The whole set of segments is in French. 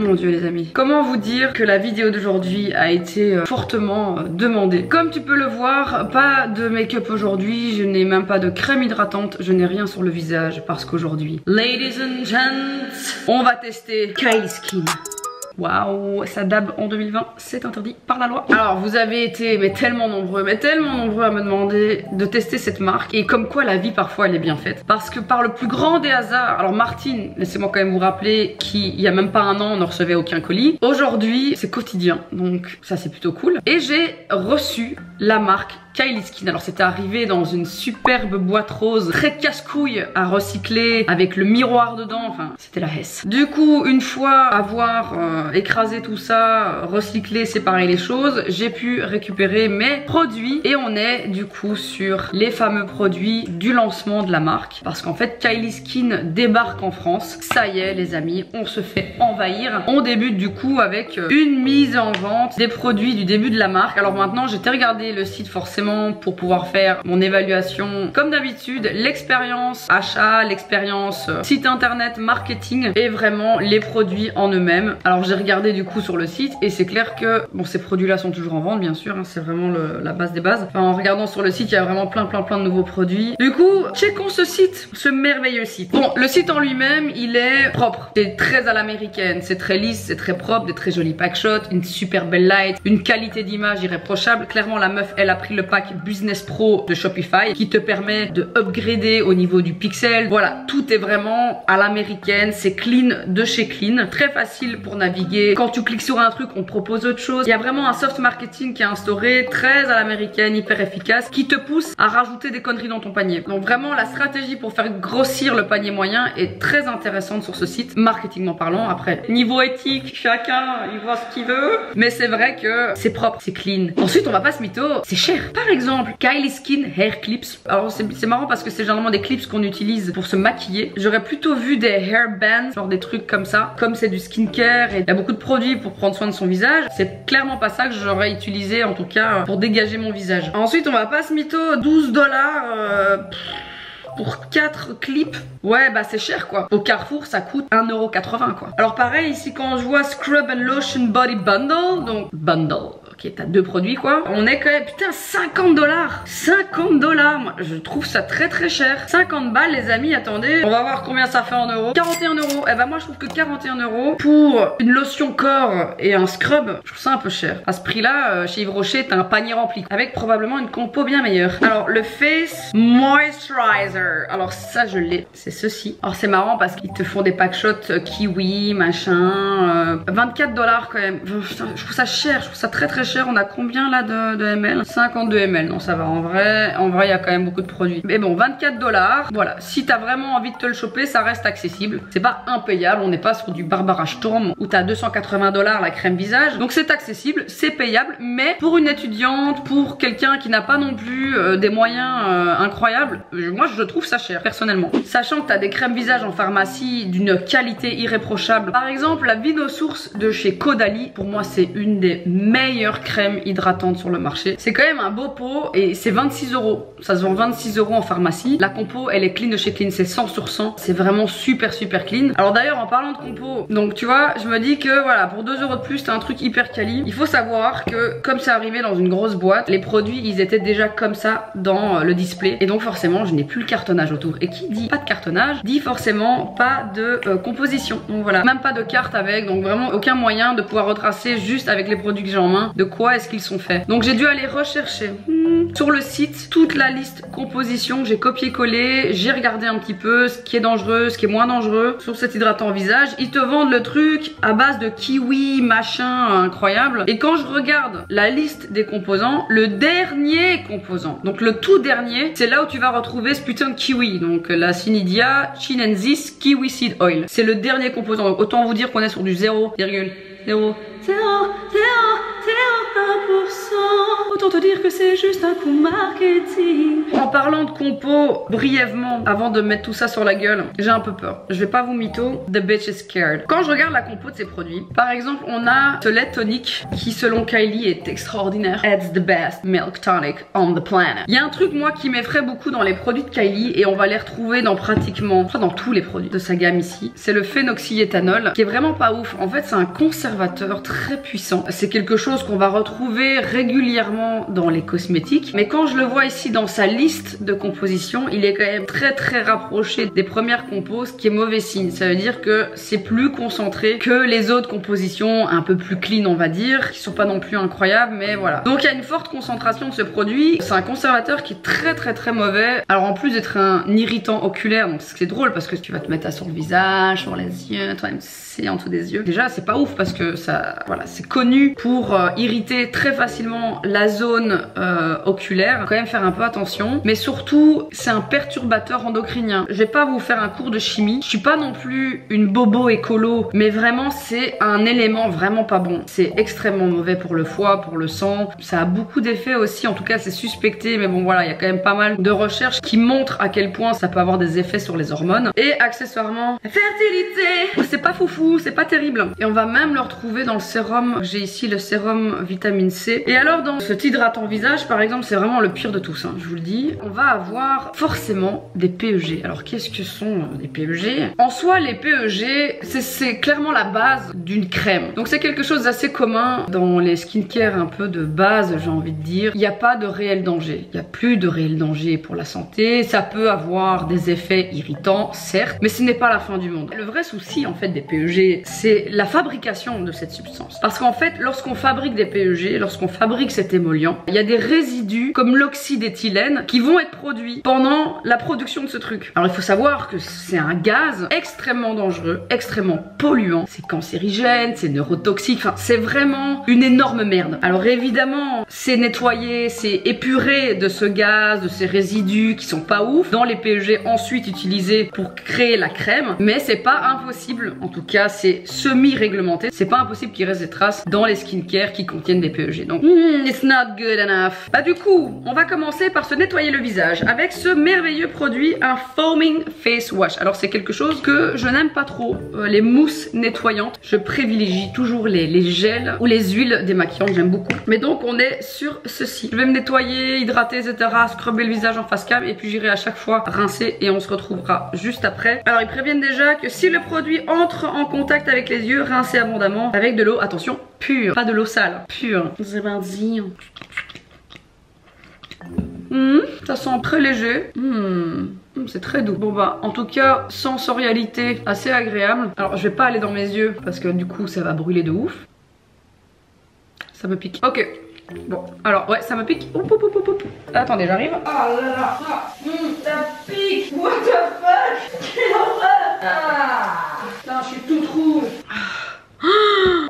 Mon dieu les amis. Comment vous dire que la vidéo d'aujourd'hui a été fortement demandée. Comme tu peux le voir, pas de make-up aujourd'hui, je n'ai même pas de crème hydratante, je n'ai rien sur le visage parce qu'aujourd'hui, ladies and gents, on va tester Kylie Skin. Waouh, ça dab en 2020, c'est interdit par la loi. Alors vous avez été tellement nombreux à me demander de tester cette marque. Et comme quoi la vie parfois elle est bien faite. Parce que par le plus grand des hasards, alors Martine, laissez-moi quand même vous rappeler qu'il y a même pas un an on ne recevait aucun colis. Aujourd'hui c'est quotidien, donc ça c'est plutôt cool. Et j'ai reçu la marque Kylie Skin. Alors c'était arrivé dans une superbe boîte rose, très casse-couille à recycler, avec le miroir dedans, enfin c'était la hesse. Du coup, une fois avoir écrasé tout ça, recyclé, séparé les choses, j'ai pu récupérer mes produits et on est du coup sur les fameux produits du lancement de la marque. Parce qu'en fait Kylie Skin débarque en France. Ça y est les amis, on se fait envahir. On débute du coup avec une mise en vente des produits du début de la marque. Alors maintenant j'étais regardé le site forcément pour pouvoir faire mon évaluation. Comme d'habitude, l'expérience achat, l'expérience site internet, marketing et vraiment les produits en eux-mêmes. Alors j'ai regardé du coup sur le site et c'est clair que bon, ces produits là sont toujours en vente bien sûr, hein, c'est vraiment la base des bases. Enfin, en regardant sur le site il y a vraiment plein de nouveaux produits. Du coup checkons ce site, ce merveilleux site. Bon, le site en lui-même il est propre, c'est très à l'américaine, c'est très lisse, c'est très propre, des très jolis packshots, une super belle light, une qualité d'image irréprochable. Clairement la meuf elle a pris le pack Business Pro de Shopify qui te permet de upgrader au niveau du pixel. Voilà, tout est vraiment à l'américaine, c'est clean de chez clean, très facile pour naviguer. Quand tu cliques sur un truc, on te propose autre chose. Il y a vraiment un soft marketing qui est instauré, très à l'américaine, hyper efficace, qui te pousse à rajouter des conneries dans ton panier. Donc vraiment, la stratégie pour faire grossir le panier moyen est très intéressante sur ce site, marketingment parlant. Après, niveau éthique, chacun, il voit ce qu'il veut. Mais c'est vrai que c'est propre, c'est clean. Ensuite, on va pas se mytho, c'est cher. Par exemple, Kylie Skin Hair Clips. Alors c'est marrant parce que c'est généralement des clips qu'on utilise pour se maquiller. J'aurais plutôt vu des hair bands, genre des trucs comme ça. Comme c'est du skincare et il y a beaucoup de produits pour prendre soin de son visage, c'est clairement pas ça que j'aurais utilisé en tout cas pour dégager mon visage. Ensuite on va pas se mytho, 12 $. Pour 4 clips, ouais bah c'est cher quoi. Au Carrefour ça coûte 1,80 € quoi. Alors pareil ici quand je vois Scrub and Lotion Body Bundle, donc bundle, ok t'as 2 produits quoi. On est quand même, putain 50 $. 50 $, moi je trouve ça très cher. 50 balles les amis, attendez, on va voir combien ça fait en euros. 41 €, et bah moi je trouve que 41 € pour une lotion corps et un scrub, je trouve ça un peu cher. À ce prix là, chez Yves Rocher t'as un panier rempli, avec probablement une compo bien meilleure. Alors le Face Moisturizer, alors ça je l'ai, c'est ceci. Alors c'est marrant parce qu'ils te font des packshots kiwi, machin, 24 $ quand même. Putain, je trouve ça cher, je trouve ça très cher. On a combien là de ml? 52 ml, non ça va en vrai il y a quand même beaucoup de produits. Mais bon 24 $, voilà, si t'as vraiment envie de te le choper ça reste accessible. C'est pas impayable, on n'est pas sur du Barbara Sturm où t'as 280 $ la crème visage. Donc c'est accessible, c'est payable, mais pour une étudiante, pour quelqu'un qui n'a pas non plus des moyens incroyables, moi je trouve ça cher personnellement. Sachant que t'as des crèmes visage en pharmacie d'une qualité irréprochable. Par exemple la Vinosource de chez Caudalie, pour moi c'est une des meilleures crèmes hydratantes sur le marché. C'est quand même un beau pot et c'est 26 €. Ça se vend 26 € en pharmacie. La compo elle est clean de chez clean, c'est 100 sur 100. C'est vraiment super clean. Alors d'ailleurs en parlant de compo, donc tu vois je me dis que voilà pour 2 € de plus t'as un truc hyper quali. Il faut savoir que comme c'est arrivé dans une grosse boîte, les produits ils étaient déjà comme ça dans le display et donc forcément je n'ai plus le cartonnage autour. Et qui dit pas de cartonnage dit forcément pas de composition. Donc voilà, même pas de carte avec, donc vraiment aucun moyen de pouvoir retracer juste avec les produits que j'ai en main de quoi est-ce qu'ils sont faits. Donc j'ai dû aller rechercher sur le site toute la liste composition, j'ai copié-collé, j'ai regardé un petit peu ce qui est dangereux, ce qui est moins dangereux sur cet hydratant visage. Ils te vendent le truc à base de kiwi, machin, incroyable. Et quand je regarde la liste des composants, le dernier composant, donc le tout dernier, c'est là où tu vas retrouver ce putain de kiwi. Donc la Cinidia Chinensis Kiwi Seed Oil. C'est le dernier composant. Donc autant vous dire qu'on est sur du 0,0000001%. Autant te dire que c'est juste un coup marketing. En parlant de compo, brièvement, avant de mettre tout ça sur la gueule, j'ai un peu peur. Je vais pas vous mytho, the bitch is scared. Quand je regarde la compo de ces produits, par exemple, on a ce lait tonique qui, selon Kylie, est extraordinaire. It's the best milk tonic on the planet. Il y a un truc, moi, qui m'effraie beaucoup dans les produits de Kylie, et on va les retrouver dans pratiquement, enfin dans tous les produits de sa gamme ici. C'est le phénoxyéthanol, qui est vraiment pas ouf. En fait, c'est un conservateur très puissant. C'est quelque chose qu'on va retrouver régulièrement dans les cosmétiques, mais quand je le vois ici dans sa liste de composition, il est quand même très rapproché des premières compos, ce qui est mauvais signe. Ça veut dire que c'est plus concentré que les autres compositions un peu plus clean, on va dire, qui sont pas non plus incroyables, mais voilà. Donc il y a une forte concentration de ce produit. C'est un conservateur qui est très mauvais. Alors en plus d'être un irritant oculaire, donc c'est drôle parce que tu vas te mettre ça sur le visage, sur les yeux, toi-même c'est en dessous des yeux. Déjà c'est pas ouf parce que ça, voilà, c'est connu pour irriter très facilement la zone oculaire. Faut quand même faire un peu attention, mais surtout c'est un perturbateur endocrinien. Je vais pas vous faire un cours de chimie, je suis pas non plus une bobo écolo, mais vraiment c'est un élément vraiment pas bon. C'est extrêmement mauvais pour le foie, pour le sang, ça a beaucoup d'effets aussi, en tout cas c'est suspecté, mais bon voilà, il y a quand même pas mal de recherches qui montrent à quel point ça peut avoir des effets sur les hormones. Et accessoirement, la fertilité, c'est pas foufou, c'est pas terrible. Et on va même le retrouver dans le sérum. J'ai ici le sérum vitamine C. Et alors dans cet hydratant visage par exemple, c'est vraiment le pire de tous, hein, je vous le dis. On va avoir forcément des PEG. Alors qu'est-ce que sont des PEG? En soi les PEG, c'est clairement la base d'une crème. Donc c'est quelque chose d'assez commun dans les skincare un peu de base, j'ai envie de dire. Il n'y a pas de réel danger. Il n'y a plus de réel danger pour la santé. Ça peut avoir des effets irritants, certes, mais ce n'est pas la fin du monde. Le vrai souci en fait des PEG, c'est la fabrication de cette substance. Parce qu'en fait, lorsqu'on fabrique des PEG, lorsqu'on fabrique cet émollient, il y a des résidus comme l'oxyde d'éthylène qui vont être produits pendant la production de ce truc. Alors il faut savoir que c'est un gaz extrêmement dangereux, extrêmement polluant, c'est cancérigène, c'est neurotoxique, enfin c'est vraiment une énorme merde. Alors évidemment, c'est nettoyé, c'est épuré de ce gaz, de ces résidus qui sont pas ouf dans les PEG ensuite utilisés pour créer la crème, mais c'est pas impossible, en tout cas c'est semi-réglementé, c'est pas impossible qu'il reste des traces dans les skincare qui contiennent des PEG. Donc it's not good enough. Bah du coup, on va commencer par se nettoyer le visage avec ce merveilleux produit, un foaming face wash. Alors c'est quelque chose que je n'aime pas trop, les mousses nettoyantes. Je privilégie toujours les gels ou les huiles démaquillantes, j'aime beaucoup. Mais donc on est sur ceci. Je vais me nettoyer, hydrater, etc. Scrubber le visage en face cam et puis j'irai à chaque fois rincer et on se retrouvera juste après. Alors ils préviennent déjà que si le produit entre en contact avec les yeux, rincez abondamment avec de l'eau, attention, pure, pas de l'eau sale, pure. C'est parti. Ça sent très léger. C'est très doux. Bon bah en tout cas sensorialité assez agréable. Alors je vais pas aller dans mes yeux parce que du coup ça va brûler de ouf. Ça me pique. Ok. Bon alors ouais ça me pique. Attendez j'arrive. Oh là là. Ça pique. What the fuck. Quelle horreur. Ah. Putain je suis toute rouge.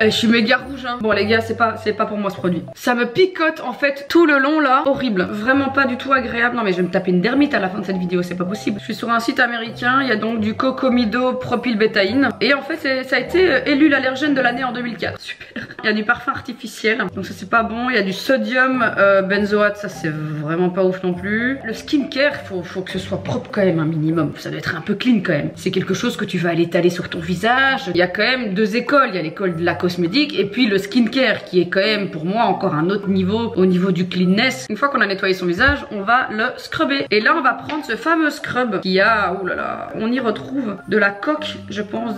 Je suis méga rouge hein. Bon les gars c'est pas pour moi ce produit. Ça me picote en fait tout le long là. Horrible. Vraiment pas du tout agréable. Non mais je vais me taper une dermite à la fin de cette vidéo. C'est pas possible. Je suis sur un site américain. Il y a donc du cocomido propylbétaïne. Et en fait ça a été élu l'allergène de l'année en 2004. Super. Il y a du parfum artificiel. Donc ça c'est pas bon. Il y a du sodium benzoate. Ça c'est vraiment pas ouf non plus. Le skincare faut que ce soit propre quand même un minimum. Ça doit être un peu clean quand même. C'est quelque chose que tu vas aller étaler sur ton visage. Il y a quand même deux écoles. Il y a l'école de la cosmétique et puis le skincare qui est quand même pour moi encore un autre niveau au niveau du cleanness. Une fois qu'on a nettoyé son visage, on va le scrubber. Et là on va prendre ce fameux scrub qui a, oulala, on y retrouve de la coque je pense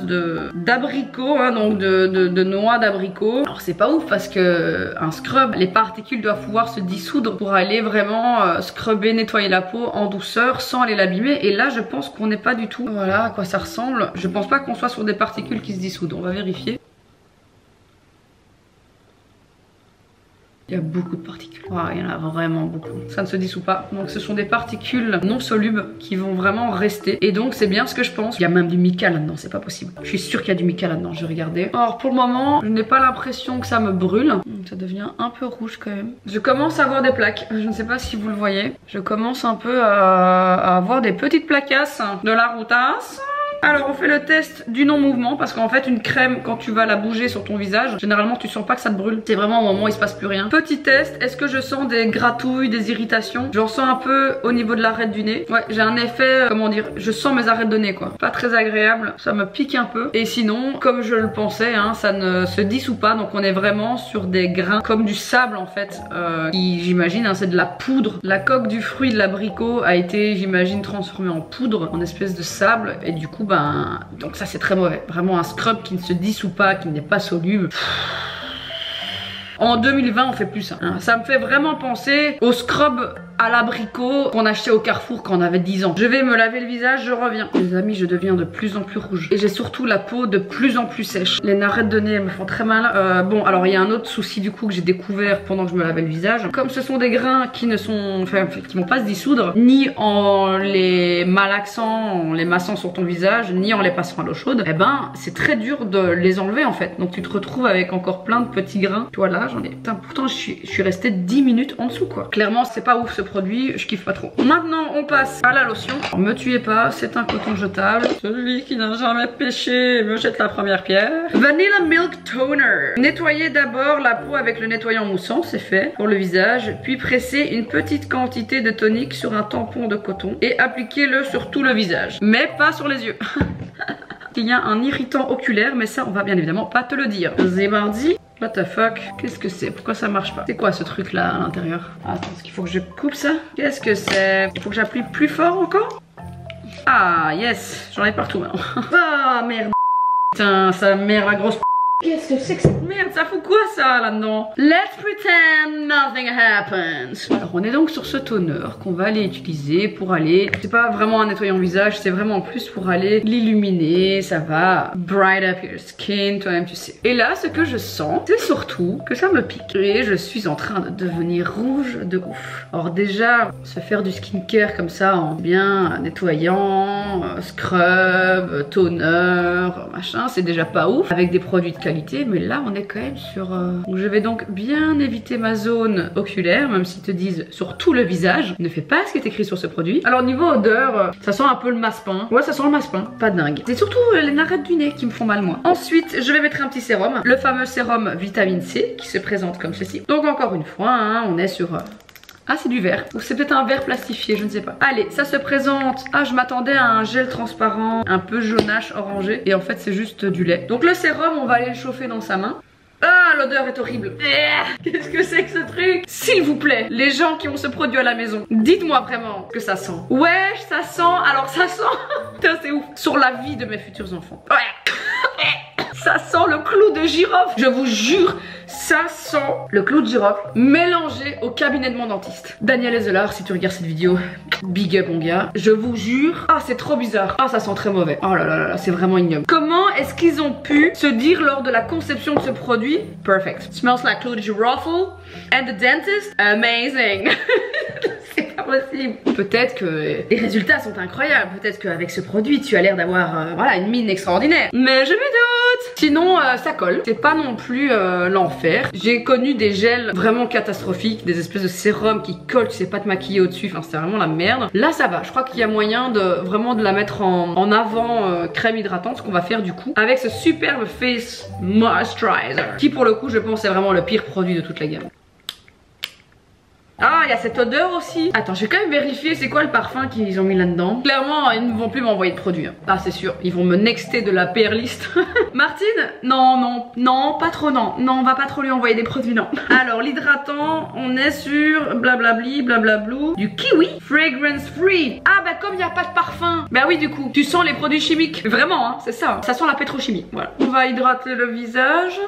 d'abricot, hein, donc de noix d'abricot. Alors c'est pas ouf parce que un scrub, les particules doivent pouvoir se dissoudre pour aller vraiment scrubber, nettoyer la peau en douceur sans aller l'abîmer. Et là je pense qu'on n'est pas du tout. Voilà à quoi ça ressemble. Je pense pas qu'on soit sur des particules qui se dissoudent. On va vérifier. Il y a beaucoup de particules. Wow, il y en a vraiment beaucoup. Ça ne se dissout pas. Donc ce sont des particules non solubles qui vont vraiment rester. Et donc c'est bien ce que je pense. Il y a même du mica là-dedans, c'est pas possible. Je suis sûre qu'il y a du mica là-dedans, je vais regarder. Alors pour le moment, je n'ai pas l'impression que ça me brûle. Ça devient un peu rouge quand même. Je commence à avoir des plaques. Je ne sais pas si vous le voyez. Je commence un peu à avoir des petites placasses de la routasse. Alors on fait le test du non-mouvement parce qu'en fait une crème quand tu vas la bouger sur ton visage, généralement tu sens pas que ça te brûle. C'est vraiment au moment où il se passe plus rien. Petit test, est-ce que je sens des gratouilles, des irritations? J'en sens un peu au niveau de l'arête du nez. Ouais, j'ai un effet, comment dire, je sens mes arêtes de nez quoi. Pas très agréable, ça me pique un peu. Et sinon, comme je le pensais, hein, ça ne se dissout pas. Donc on est vraiment sur des grains comme du sable en fait. Qui j'imagine, hein, c'est de la poudre. La coque du fruit de l'abricot a été, j'imagine, transformée en poudre, en espèce de sable. Et du coup, ben, donc ça c'est très mauvais. Vraiment un scrub qui ne se dissout pas, qui n'est pas soluble. En 2020, on fait plus ça. Hein. Ça me fait vraiment penser au scrub à l'abricot qu'on achetait au Carrefour quand on avait 10 ans. Je vais me laver le visage, je reviens. Les amis, je deviens de plus en plus rouge. Et j'ai surtout la peau de plus en plus sèche. Les narrettes de nez, elles me font très mal. Bon, alors il y a un autre souci du coup que j'ai découvert pendant que je me lavais le visage. Comme ce sont des grains qui ne sont, enfin, qui vont pas se dissoudre, ni en les malaxant, en les massant sur ton visage, ni en les passant à l'eau chaude, eh ben, c'est très dur de les enlever en fait. Donc tu te retrouves avec encore plein de petits grains. Tu vois là, j'en ai. Putain, pourtant je suis restée 10 minutes en dessous quoi. Clairement, c'est pas ouf ce produit, je kiffe pas trop. Maintenant on passe à la lotion. Alors, me tuez pas, c'est un coton jetable. Celui qui n'a jamais péché me jette la première pierre. Vanilla Milk Toner. Nettoyez d'abord la peau avec le nettoyant moussant, c'est fait pour le visage. Puis pressez une petite quantité de tonique sur un tampon de coton et appliquez-le sur tout le visage. Mais pas sur les yeux. Il y a un irritant oculaire, mais ça on va bien évidemment pas te le dire. C'est mardi. What the fuck? Qu'est-ce que c'est? Pourquoi ça marche pas? C'est quoi ce truc là à l'intérieur? Attends, est-ce qu'il faut que je coupe ça? Qu'est-ce que c'est? Il faut que j'appuie plus fort encore? Ah yes, j'en ai partout maintenant. Ah merde. Putain, ça merde la grosse. Qu'est-ce que c'est que cette merde? Ça fout quoi ça là-dedans? Let's pretend nothing happens. Alors on est donc sur ce toner qu'on va aller utiliser pour aller, c'est pas vraiment un nettoyant visage, c'est vraiment en plus pour aller l'illuminer. Ça va bright up your skin, toi-même tu sais. Et là ce que je sens, c'est surtout que ça me pique. Et je suis en train de devenir rouge de ouf. Alors déjà, se faire du skincare comme ça en bien nettoyant, scrub, toner, machin, c'est déjà pas ouf. Avec des produits de qualité. Mais là on est quand même sur donc je vais donc bien éviter ma zone oculaire, même s'ils te disent sur tout le visage, ne fais pas ce qui est écrit sur ce produit. Alors niveau odeur, ça sent un peu le massepain. Ouais, ça sent le massepain, pas dingue. C'est surtout les narrettes du nez qui me font mal moi. Ensuite je vais mettre un petit sérum, le fameux sérum vitamine C qui se présente comme ceci. Donc encore une fois, hein, on est sur ah c'est du verre, ou c'est peut-être un verre plastifié, je ne sais pas. Allez, ça se présente. Ah je m'attendais à un gel transparent, un peu jaunache orangé. Et en fait c'est juste du lait. Donc le sérum on va aller le chauffer dans sa main. Ah l'odeur est horrible. Qu'est-ce que c'est que ce truc? S'il vous plaît, les gens qui ont ce produit à la maison, dites-moi vraiment que ça sent. Ouais ça sent, alors ça sent. Putain c'est ouf. Sur la vie de mes futurs enfants. Ouais. Ça sent le clou de girofle. Je vous jure, ça sent le clou de girofle mélangé au cabinet de mon dentiste. Daniel Ezelar, si tu regardes cette vidéo, big up mon gars. Je vous jure, ah c'est trop bizarre. Ah ça sent très mauvais. Oh là là là, c'est vraiment ignoble. Comment est-ce qu'ils ont pu se dire lors de la conception de ce produit? Perfect. Smells like clou de girofle. And the dentist, amazing. C'est pas possible. Peut-être que les résultats sont incroyables. Peut-être qu'avec ce produit, tu as l'air d'avoir voilà, une mine extraordinaire. Mais je me doute. Sinon, ça colle. C'est pas non plus l'enfer. J'ai connu des gels vraiment catastrophiques, des espèces de sérums qui collent, tu sais pas te maquiller au-dessus. Enfin, c'était vraiment la merde. Là, ça va. Je crois qu'il y a moyen de vraiment de la mettre en avant crème hydratante, ce qu'on va faire du coup avec ce superbe face moisturizer, qui pour le coup, je pense, est vraiment le pire produit de toute la gamme. Ah, il y a cette odeur aussi. Attends, je vais quand même vérifier c'est quoi le parfum qu'ils ont mis là-dedans. Clairement, ils ne vont plus m'envoyer de produits. Hein. Ah, c'est sûr. Ils vont me nexter de la PR list. Martine? Non, non, non, pas trop, non. Non, on va pas trop lui envoyer des produits, non. Alors, l'hydratant, on est sur blablabli, blablablou. Du kiwi. Fragrance free. Ah, bah comme il n'y a pas de parfum. Bah oui, du coup, tu sens les produits chimiques. Vraiment, hein, c'est ça. Ça sent la pétrochimie. Voilà. On va hydrater le visage.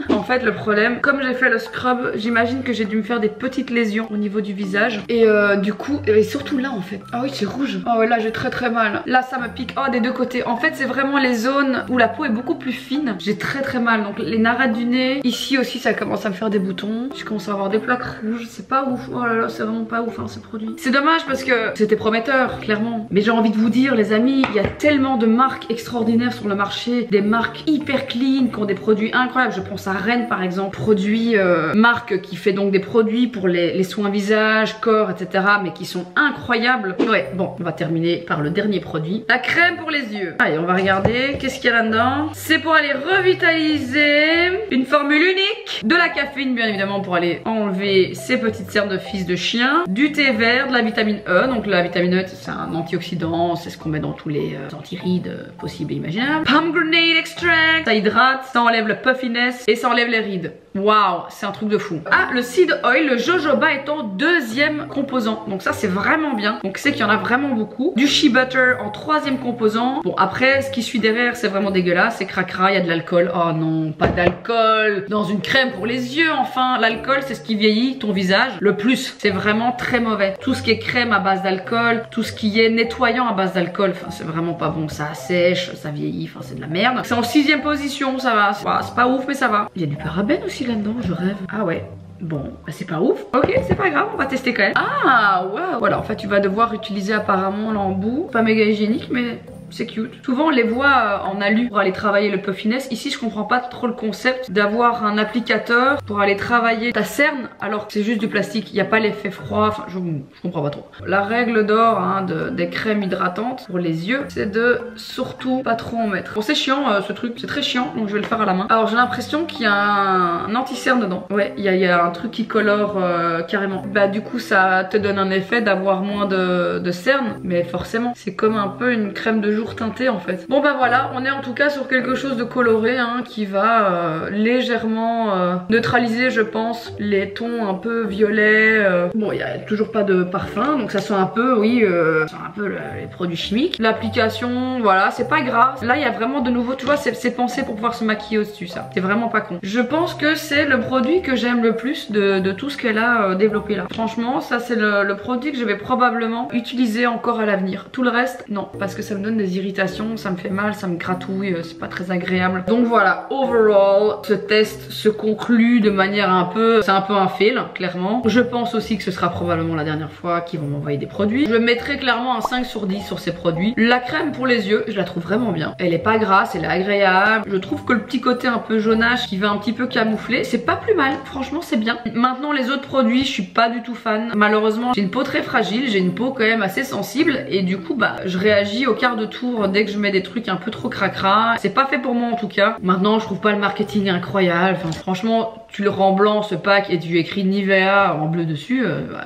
En fait, le problème, comme j'ai fait le scrub, j'imagine que j'ai dû me faire des petites lésions au niveau du visage et du coup et surtout là en fait. Ah oui c'est rouge. Oh ouais là j'ai très mal. Là ça me pique. Oh des deux côtés. En fait c'est vraiment les zones où la peau est beaucoup plus fine. J'ai très mal. Donc les narrettes du nez. Ici aussi ça commence à me faire des boutons. Je commence à avoir des plaques rouges. C'est pas ouf. Oh là là c'est vraiment pas ouf hein, ce produit. C'est dommage parce que c'était prometteur clairement. Mais j'ai envie de vous dire les amis, il y a tellement de marques extraordinaires sur le marché. Des marques hyper clean qui ont des produits incroyables. Je pense à Rennes par exemple. Produit marque qui fait donc des produits pour pour les soins visage, corps, etc. mais qui sont incroyables. Ouais, bon, on va terminer par le dernier produit. La crème pour les yeux. Allez, on va regarder. Qu'est-ce qu'il y a là-dedans? C'est pour aller revitaliser. Une formule unique. De la caféine, bien évidemment, pour aller enlever ces petites cernes de fils de chien. Du thé vert, de la vitamine E. Donc la vitamine E, c'est un antioxydant. C'est ce qu'on met dans tous les anti-rides possibles et imaginables. Pomegranate extract. Ça hydrate, ça enlève le puffiness et ça enlève les rides. Waouh, c'est un truc de fou. Ah, le seed oil, le jojoba étant deuxième composant. Donc ça, c'est vraiment bien. Donc c'est qu'il y en a vraiment beaucoup. Du shea butter en troisième composant. Bon, après, ce qui suit derrière, c'est vraiment dégueulasse. C'est cracra, il y a de l'alcool. Oh non, pas d'alcool dans une crème pour les yeux, enfin. L'alcool, c'est ce qui vieillit ton visage le plus. C'est vraiment très mauvais. Tout ce qui est crème à base d'alcool, tout ce qui est nettoyant à base d'alcool, enfin, c'est vraiment pas bon. Ça assèche, ça vieillit, enfin, c'est de la merde. C'est en sixième position, ça va. C'est pas ouf, mais ça va. Il y a du parabène aussi là-dedans, je rêve. Ah ouais. Bon, bah c'est pas ouf. Ok, c'est pas grave, on va tester quand même. Ah, waouh. Voilà, en fait, tu vas devoir utiliser apparemment l'embout. Pas méga hygiénique, mais c'est cute. Souvent on les voit en alu pour aller travailler le puffiness. Ici je comprends pas trop le concept d'avoir un applicateur pour aller travailler ta cerne alors que c'est juste du plastique. Il n'y a pas l'effet froid, enfin je comprends pas trop. La règle d'or hein, des crèmes hydratantes pour les yeux, c'est de surtout pas trop en mettre. Bon c'est chiant ce truc, c'est très chiant donc je vais le faire à la main. Alors j'ai l'impression qu'il y a un anti-cerne dedans. Ouais, il y a un truc qui colore carrément. Bah du coup ça te donne un effet d'avoir moins de cernes, mais forcément c'est comme un peu une crème de jour teinté en fait. Bon bah voilà, on est en tout cas sur quelque chose de coloré hein, qui va légèrement neutraliser je pense les tons un peu violets. Bon il n'y a toujours pas de parfum donc ça sent un peu oui ça sent un peu les produits chimiques. L'application voilà c'est pas grave. Là il y a vraiment de nouveau tu vois c'est pensé pour pouvoir se maquiller au dessus ça. C'est vraiment pas con. Je pense que c'est le produit que j'aime le plus de tout ce qu'elle a développé là. Franchement ça c'est le produit que je vais probablement utiliser encore à l'avenir. Tout le reste non parce que ça me donne des irritations, ça me fait mal, ça me gratouille, c'est pas très agréable. Donc voilà, overall, ce test se conclut de manière c'est un peu un fail, clairement. Je pense aussi que ce sera probablement la dernière fois qu'ils vont m'envoyer des produits. Je mettrai clairement un 5 sur 10 sur ces produits. La crème pour les yeux, je la trouve vraiment bien. Elle est pas grasse, elle est agréable. Je trouve que le petit côté un peu jaunâche qui va un petit peu camoufler, c'est pas plus mal. Franchement, c'est bien. Maintenant, les autres produits, je suis pas du tout fan. Malheureusement, j'ai une peau très fragile, j'ai une peau quand même assez sensible et du coup, bah, je réagis au quart de tour dès que je mets des trucs un peu trop cracra. C'est pas fait pour moi en tout cas. Maintenant je trouve pas le marketing incroyable. Enfin, franchement tu le rends blanc ce pack et tu écris Nivea en bleu dessus.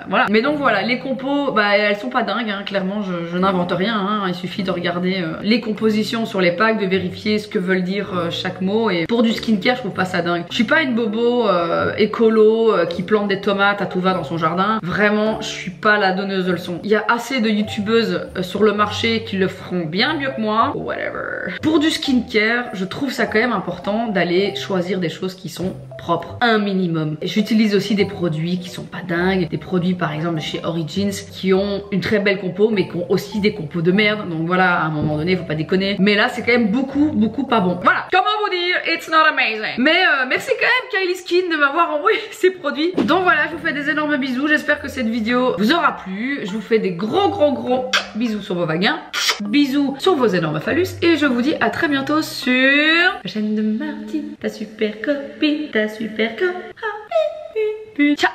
Voilà. Mais donc voilà, les compos bah elles sont pas dingues hein. Clairement je n'invente rien hein. Il suffit de regarder les compositions sur les packs, de vérifier ce que veulent dire chaque mot. Et pour du skincare je trouve pas ça dingue. Je suis pas une bobo écolo qui plante des tomates à tout va dans son jardin. Vraiment je suis pas la donneuse de leçons. Il y a assez de youtubeuses sur le marché qui le feront bien mieux que moi, whatever. Pour du skincare, je trouve ça quand même important d'aller choisir des choses qui sont propres, un minimum. Et j'utilise aussi des produits qui sont pas dingues, des produits par exemple chez Origins qui ont une très belle compo mais qui ont aussi des compos de merde. Donc voilà, à un moment donné, faut pas déconner. Mais là, c'est quand même beaucoup pas bon. Voilà, comment vous dire, it's not amazing. Mais merci quand même Kylie Skin de m'avoir envoyé ces produits. Donc voilà, je vous fais des énormes bisous. J'espère que cette vidéo vous aura plu. Je vous fais des gros bisous sur vos vagins. Bisous sur vos énormes phallus et je vous dis à très bientôt sur la chaîne de Martine, ta super copine, ta super copine. Ciao.